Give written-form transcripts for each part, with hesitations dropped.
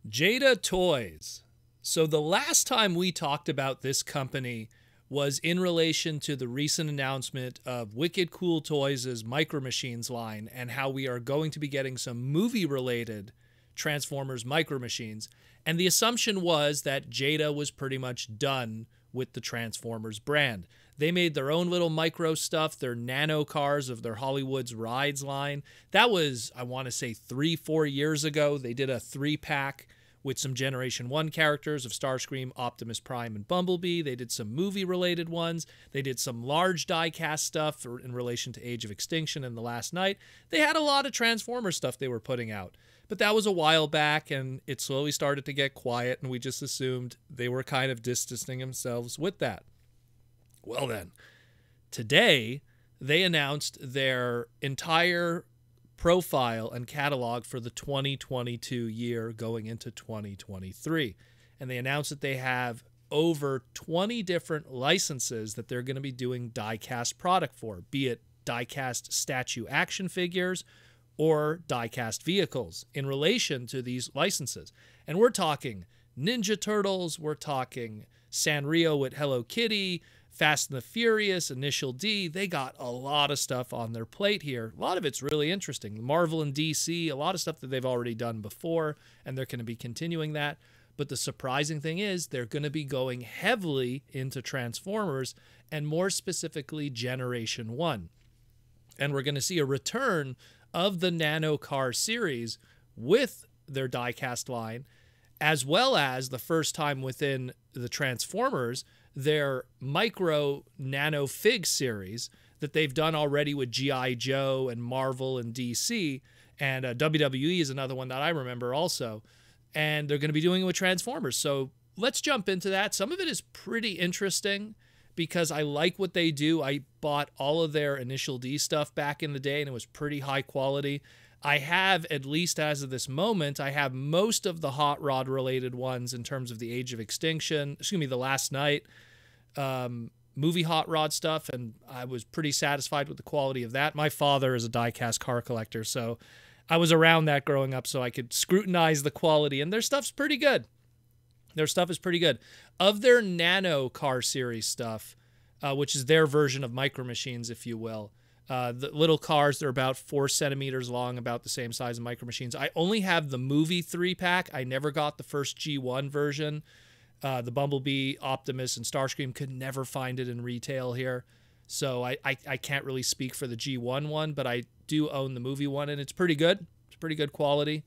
Jada Toys. So the last time we talked about this company was in relation to the recent announcement of Wicked Cool Toys' Micro Machines line and how we are going to be getting some movie-related Transformers Micro Machines. And the assumption was that Jada was pretty much done with the Transformers brand. They made their own little micro stuff, their nano cars of their Hollywood's Rides line. That was, I want to say, 3-4 years ago. They did a 3-pack with some Generation 1 characters of Starscream, Optimus Prime, and Bumblebee. They did some movie-related ones. They did some large die-cast stuff in relation to Age of Extinction and The Last Knight. They had a lot of Transformers stuff they were putting out. But that was a while back, and it slowly started to get quiet, and we just assumed they were kind of distancing themselves with that. Well then, today they announced their entire profile and catalog for the 2022 year going into 2023. And they announced that they have over 20 different licenses that they're going to be doing die-cast product for, be it die-cast statue action figures or die-cast vehicles in relation to these licenses. And we're talking Ninja Turtles, we're talking Sanrio with Hello Kitty, Fast and the Furious, Initial D. They got a lot of stuff on their plate here. A lot of it's really interesting. Marvel and DC, a lot of stuff that they've already done before, and they're going to be continuing that. But the surprising thing is they're going to be going heavily into Transformers, and more specifically Generation 1. And we're going to see a return of the Nano car series with their die-cast line, as well as the first time within the Transformers, their micro Nanofigs series that they've done already with G.I. Joe and Marvel and DC, and WWE is another one that I remember also, and they're going to be doing it with Transformers. So let's jump into that. Some of it is pretty interesting because I like what they do. I bought all of their Initial D stuff back in the day, and it was pretty high quality. I have, at least as of this moment, I have most of the Hot Rod related ones in terms of the Age of Extinction, The Last Knight movie Hot Rod stuff, and I was pretty satisfied with the quality of that. My father is a die-cast car collector, so I was around that growing up, so I could scrutinize the quality, and their stuff's pretty good. Their stuff is pretty good. Of their Nano car series stuff, which is their version of Micro Machines, if you will, the little cars, they're about 4 centimeters long, about the same size of Micro Machines. I only have the movie 3-pack. I never got the first G1 version. The Bumblebee, Optimus, and Starscream could never find it in retail here. So I can't really speak for the G1 one, but I do own the movie one, and it's pretty good. It's pretty good quality.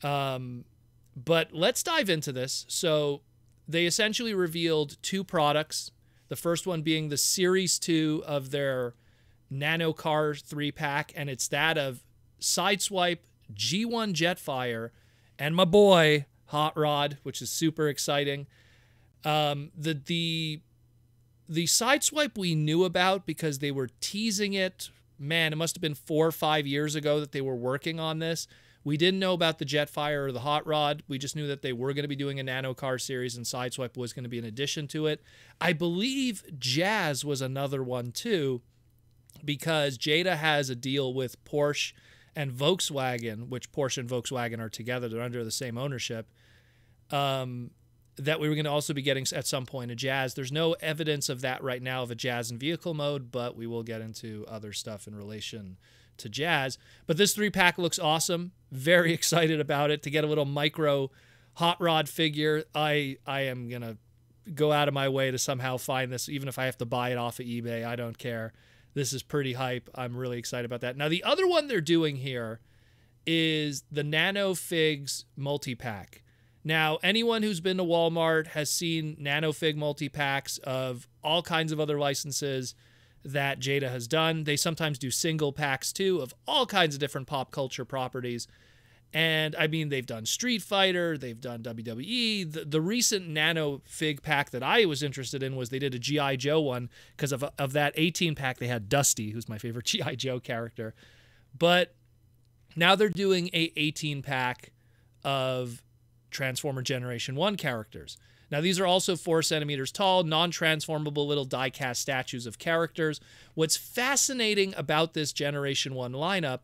But let's dive into this. So they essentially revealed 2 products. The first one being the Series 2 of their Nano Car 3-pack, and it's that of Sideswipe, G1 Jetfire, and my boy Hot Rod, which is super exciting. The Sideswipe we knew about because they were teasing it. Man, it must have been 4 or 5 years ago that they were working on this. We didn't know about the Jetfire or the Hot Rod. We just knew that they were going to be doing a Nano car series, and Sideswipe was going to be an addition to it. I believe Jazz was another one too, because Jada has a deal with Porsche and Volkswagen, which Porsche and Volkswagen are together. They're under the same ownership. That we were going to also be getting at some point a Jazz. There's no evidence of that right now of a Jazz in vehicle mode, but we will get into other stuff in relation to Jazz. But this 3-pack looks awesome. Very excited about it. To get a little micro Hot Rod figure, I am going to go out of my way to somehow find this, even if I have to buy it off of eBay. I don't care. This is pretty hype. I'm really excited about that. Now, the other one they're doing here is the Nanofigs multi-pack. Now, anyone who's been to Walmart has seen Nanofig multi-packs of all kinds of other licenses that Jada has done. They sometimes do single packs, too, of all kinds of different pop culture properties. And, I mean, they've done Street Fighter, they've done WWE. The recent Nanofig pack that I was interested in was they did a G.I. Joe one, because of that 18-pack, they had Dusty, who's my favorite G.I. Joe character. But now they're doing a 18-pack of Transformer Generation 1 characters. Now, these are also 4 centimeters tall, non-transformable little die-cast statues of characters. What's fascinating about this Generation 1 lineup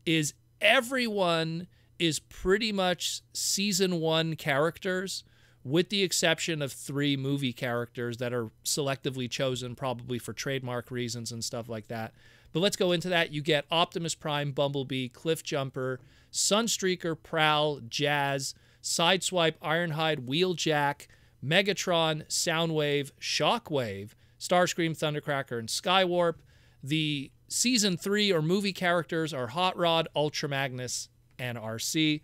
is everyone is pretty much season 1 characters, with the exception of 3 movie characters that are selectively chosen probably for trademark reasons and stuff like that. But let's go into that. You get Optimus Prime, Bumblebee, Cliffjumper, Sunstreaker, Prowl, Jazz, Sideswipe, Ironhide, Wheeljack, Megatron, Soundwave, Shockwave, Starscream, Thundercracker, and Skywarp. The season 3 or movie characters are Hot Rod, Ultra Magnus, and RC.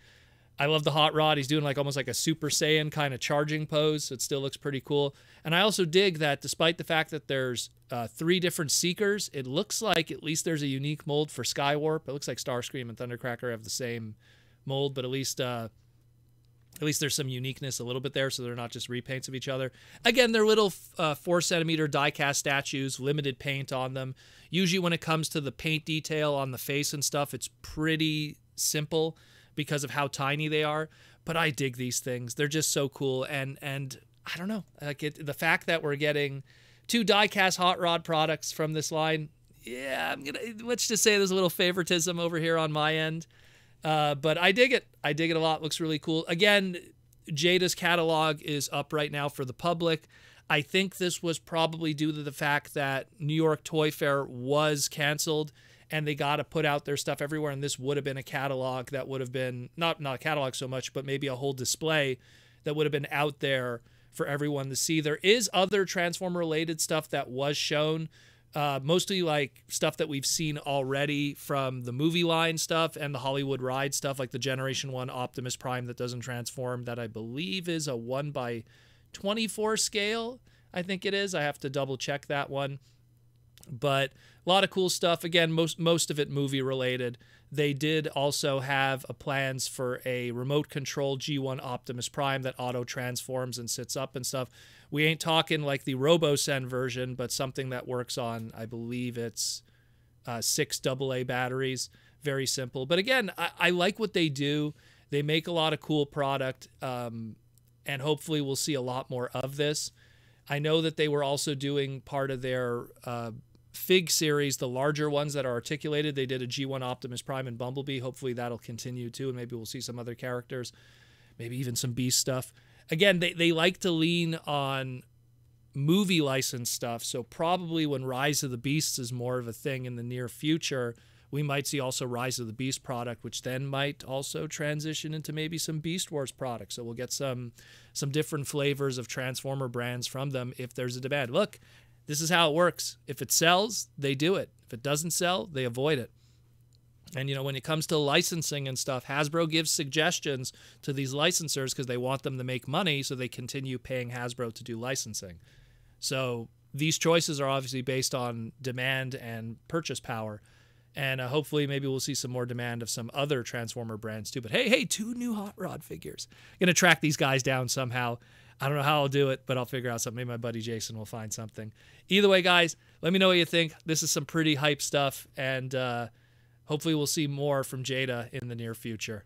I love the Hot Rod. He's doing like almost like a Super Saiyan kind of charging pose. So it still looks pretty cool. And I also dig that despite the fact that there's 3 different Seekers, it looks like at least there's a unique mold for Skywarp. It looks like Starscream and Thundercracker have the same mold, but at least there's some uniqueness a little bit there, so they're not just repaints of each other. Again, they're little 4-centimeter die-cast statues, limited paint on them. Usually when it comes to the paint detail on the face and stuff, it's pretty simple because of how tiny they are. But I dig these things. They're just so cool. And I don't know, like the fact that we're getting 2 die-cast Hot Rod products from this line, yeah, let's just say there's a little favoritism over here on my end. But I dig it. I dig it a lot. Looks really cool. Again, Jada's catalog is up right now for the public. I think this was probably due to the fact that New York Toy Fair was canceled and they got to put out their stuff everywhere. And this would have been a catalog that would have been, not a catalog so much, but maybe a whole display that would have been out there for everyone to see. There is other Transformer related stuff that was shown. Mostly like stuff that we've seen already from the movie line stuff and the Hollywood ride stuff, like the Generation 1 Optimus Prime that doesn't transform, that I believe is a 1/24 scale. I think it is. I have to double check that one. But a lot of cool stuff. Again, most of it movie related. They did also have plans for a remote control G1 Optimus Prime that auto transforms and sits up and stuff. We ain't talking like the RoboSen version, but something that works on, I believe it's 6 AA batteries. Very simple. But again, I like what they do. They make a lot of cool product, and hopefully we'll see a lot more of this. I know that they were also doing part of their Fig series, the larger ones that are articulated. They did a G1 Optimus Prime and Bumblebee. Hopefully that'll continue too, and maybe we'll see some other characters, maybe even some Beast stuff. Again, they like to lean on movie license stuff, so probably when Rise of the Beasts is more of a thing in the near future, we might see also Rise of the Beast product, which then might also transition into maybe some Beast Wars products. So we'll get some different flavors of Transformer brands from them if there's a demand. Look, this is how it works. If it sells, they do it. If it doesn't sell, they avoid it. And, you know, when it comes to licensing and stuff, Hasbro gives suggestions to these licensors because they want them to make money, so they continue paying Hasbro to do licensing. So these choices are obviously based on demand and purchase power. And hopefully maybe we'll see some more demand of some other Transformer brands too. But hey, 2 new Hot Rod figures. I'm going to track these guys down somehow. I don't know how I'll do it, but I'll figure out something. Maybe my buddy Jason will find something. Either way, guys, let me know what you think. This is some pretty hype stuff, and hopefully we'll see more from Jada in the near future.